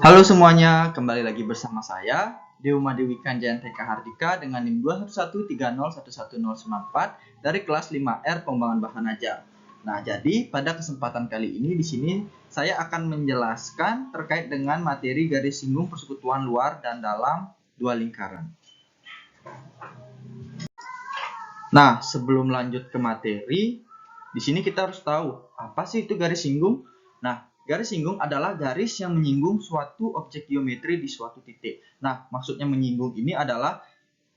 Halo semuanya, kembali lagi bersama saya Deuma Dewi Kanjayaan TK Hardika dengan NIM 211301194 dari kelas 5R Pengembangan Bahan Ajar. Nah, jadi pada kesempatan kali ini di sini saya akan menjelaskan terkait dengan materi garis singgung persekutuan luar dan dalam dua lingkaran. Nah, sebelum lanjut ke materi, di sini kita harus tahu apa sih itu garis singgung. Nah, garis singgung adalah garis yang menyinggung suatu objek geometri di suatu titik. Nah, maksudnya menyinggung ini adalah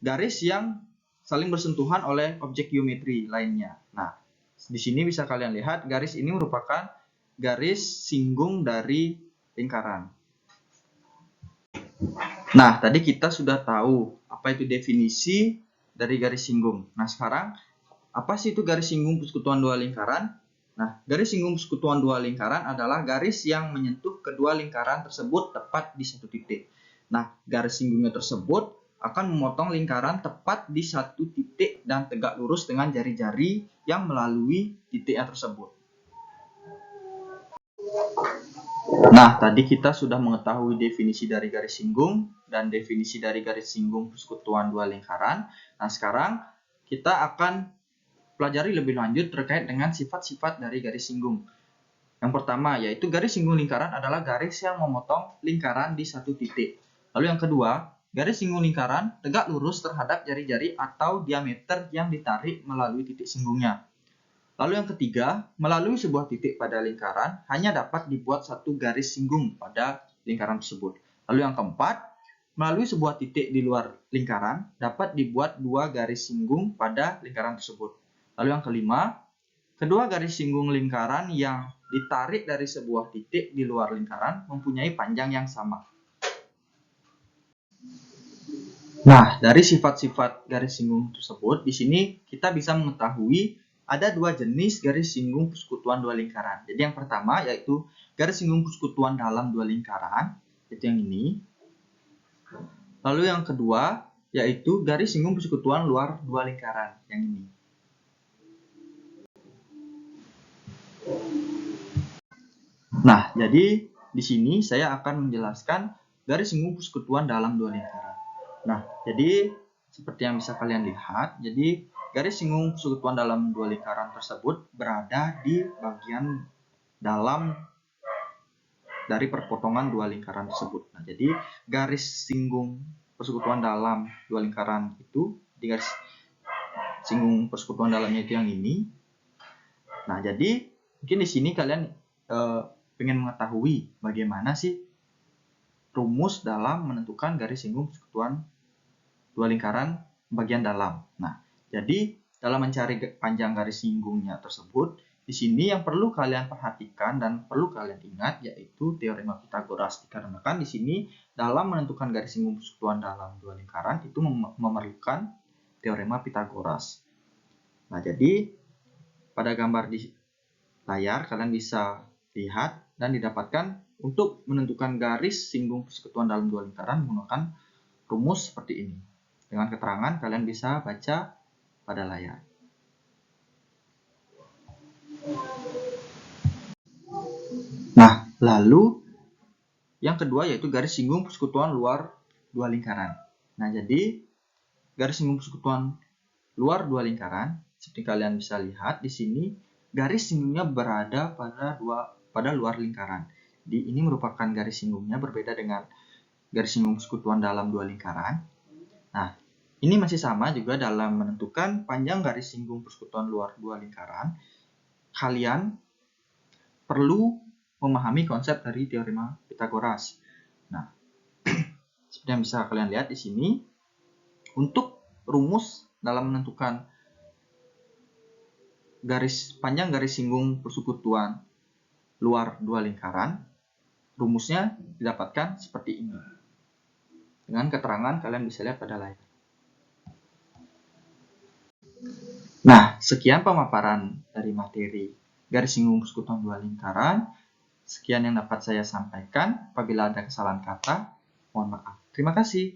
garis yang saling bersentuhan oleh objek geometri lainnya. Nah, di sini bisa kalian lihat garis ini merupakan garis singgung dari lingkaran. Nah, tadi kita sudah tahu apa itu definisi dari garis singgung. Nah, sekarang apa sih itu garis singgung persekutuan dua lingkaran? Nah, garis singgung persekutuan dua lingkaran adalah garis yang menyentuh kedua lingkaran tersebut tepat di satu titik. Nah, garis singgungnya tersebut akan memotong lingkaran tepat di satu titik dan tegak lurus dengan jari-jari yang melalui titiknya tersebut. Nah, tadi kita sudah mengetahui definisi dari garis singgung dan definisi dari garis singgung persekutuan dua lingkaran. Nah, sekarang kita akan pelajari lebih lanjut terkait dengan sifat-sifat dari garis singgung. Yang pertama, yaitu garis singgung lingkaran adalah garis yang memotong lingkaran di satu titik. Lalu yang kedua, garis singgung lingkaran tegak lurus terhadap jari-jari atau diameter yang ditarik melalui titik singgungnya. Lalu yang ketiga, melalui sebuah titik pada lingkaran hanya dapat dibuat satu garis singgung pada lingkaran tersebut. Lalu yang keempat, melalui sebuah titik di luar lingkaran dapat dibuat dua garis singgung pada lingkaran tersebut. Lalu yang kelima, kedua garis singgung lingkaran yang ditarik dari sebuah titik di luar lingkaran mempunyai panjang yang sama. Nah, dari sifat-sifat garis singgung tersebut, di sini kita bisa mengetahui ada dua jenis garis singgung persekutuan dua lingkaran. Jadi yang pertama yaitu garis singgung persekutuan dalam dua lingkaran, itu yang ini. Lalu yang kedua yaitu garis singgung persekutuan luar dua lingkaran, yang ini. Nah, jadi di sini saya akan menjelaskan garis singgung persekutuan dalam dua lingkaran. Nah, jadi seperti yang bisa kalian lihat, jadi garis singgung persekutuan dalam dua lingkaran tersebut berada di bagian dalam dari perpotongan dua lingkaran tersebut. Nah, jadi garis singgung persekutuan dalam dua lingkaran itu, di garis singgung persekutuan dalamnya itu yang ini. Nah, jadi mungkin di sini kalian ingin mengetahui bagaimana sih rumus dalam menentukan garis singgung persekutuan dua lingkaran bagian dalam. Nah, jadi dalam mencari panjang garis singgungnya tersebut, di sini yang perlu kalian perhatikan dan perlu kalian ingat yaitu teorema Pitagoras. Dikarenakan di sini dalam menentukan garis singgung persekutuan dalam dua lingkaran itu memerlukan teorema Pitagoras. Nah, jadi pada gambar di layar kalian bisa lihat dan didapatkan untuk menentukan garis singgung persekutuan dalam dua lingkaran menggunakan rumus seperti ini. Dengan keterangan kalian bisa baca pada layar. Nah, lalu yang kedua yaitu garis singgung persekutuan luar dua lingkaran. Nah, jadi garis singgung persekutuan luar dua lingkaran, seperti kalian bisa lihat di sini, garis singgungnya berada pada luar lingkaran. Jadi ini merupakan garis singgungnya berbeda dengan garis singgung persekutuan dalam dua lingkaran. Nah, ini masih sama juga dalam menentukan panjang garis singgung persekutuan luar dua lingkaran. Kalian perlu memahami konsep dari teorema Pitagoras. Nah, seperti yang bisa kalian lihat di sini, untuk rumus dalam menentukan panjang garis singgung persekutuan luar dua lingkaran, rumusnya didapatkan seperti ini. Dengan keterangan kalian bisa lihat pada layar. Nah, sekian pemaparan dari materi garis singgung persekutuan dua lingkaran. Sekian yang dapat saya sampaikan. Apabila ada kesalahan kata, mohon maaf. Terima kasih.